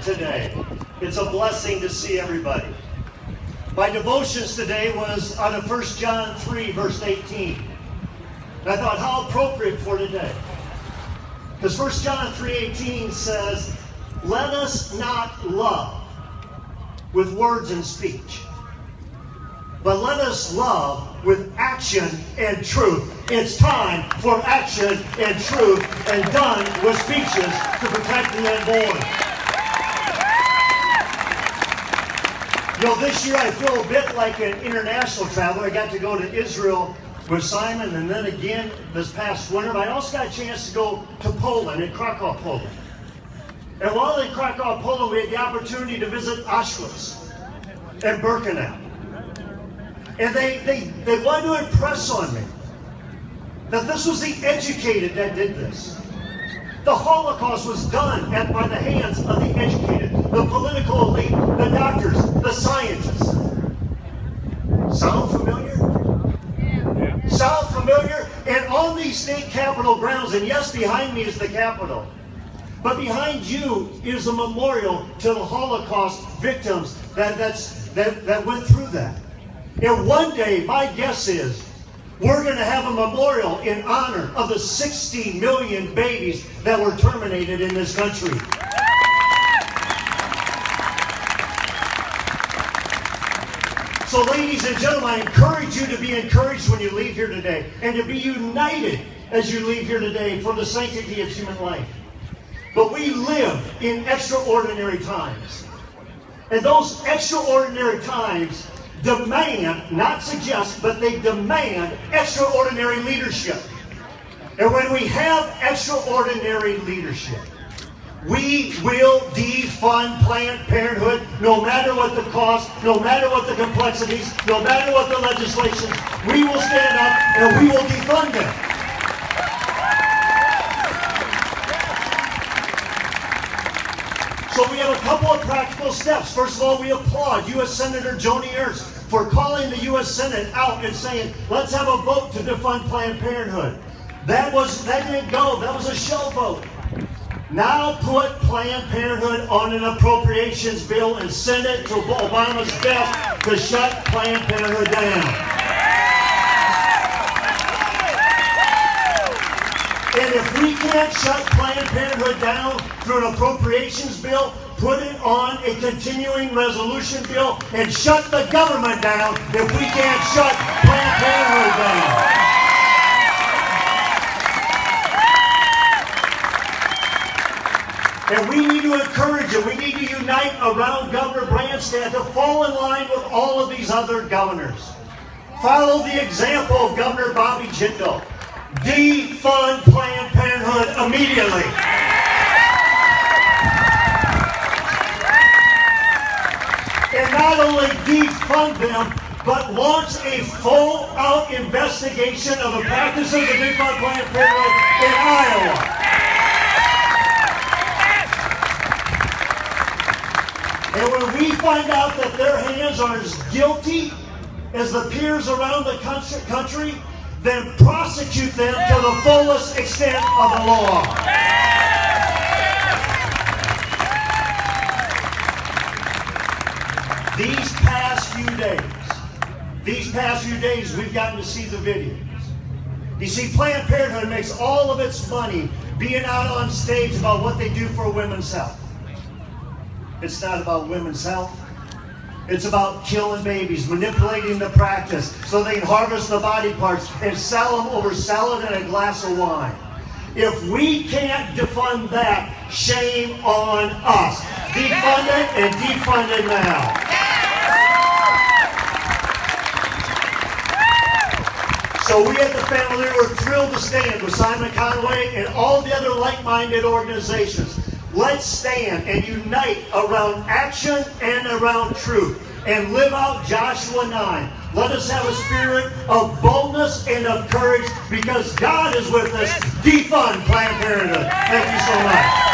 today. It's a blessing to see everybody. My devotions today was out of 1 John 3, verse 18. And I thought, how appropriate for today. Because 1 John 3:18 says, let us not love with words and speech, but let us love with action and truth. It's time for action and truth, and done with speeches to protect the unborn. You know, this year I feel a bit like an international traveler. I got to go to Israel with Simon, and then again this past winter. But I also got a chance to go to Poland, in Krakow, Poland. And while in Krakow, Poland, we had the opportunity to visit Auschwitz and Birkenau. And they wanted to impress on me that this was the educated that did this. The Holocaust was done by the hands of the educated, the political elite, the doctors, the scientists. Sound familiar? Yeah. Sound familiar? And on these state capitol grounds, and yes, behind me is the Capitol, but behind you is a memorial to the Holocaust victims that went through that. And one day, my guess is, we're going to have a memorial in honor of the 60 million babies that were terminated in this country. So ladies and gentlemen, I encourage you to be encouraged when you leave here today, and to be united as you leave here today for the sanctity of human life. But we live in extraordinary times. And those extraordinary times demand, not suggest, but they demand extraordinary leadership. And when we have extraordinary leadership, we will defund Planned Parenthood, no matter what the cost, no matter what the complexities, no matter what the legislation. We will stand up and we will defund them. So we have a couple of practical steps. First of all, we applaud U.S. Senator Joni Ernst for calling the U.S. Senate out and saying, let's have a vote to defund Planned Parenthood. That didn't go. That was a show vote. Now put Planned Parenthood on an appropriations bill and send it to Obama's desk to shut Planned Parenthood down. And if we can't shut Planned Parenthood down through an appropriations bill, put it on a continuing resolution bill and shut the government down if we can't shut Planned Parenthood down. And we need to encourage it. We need to unite around Governor Branstad to fall in line with all of these other governors. Follow the example of Governor Bobby Jindal. Defund Planned Parenthood immediately. And not only defund them, but launch a full-out investigation of the practices of defund Planned Parenthood in Iowa. And when we find out that their hands are as guilty as the peers around the country, then prosecute them to the fullest extent of the law. These past few days, we've gotten to see the videos. You see, Planned Parenthood makes all of its money being out on stage about what they do for women's health. It's not about women's health. It's about killing babies, manipulating the practice so they can harvest the body parts and sell them over salad and a glass of wine. If we can't defund that, shame on us. Defund it and defund it now. So we at the Family were thrilled to stand with Simon Conway and all the other like-minded organizations. Let's stand and unite around action and around truth and live out Joshua 9. Let us have a spirit of boldness and of courage because God is with us. Defund Planned Parenthood. Thank you so much.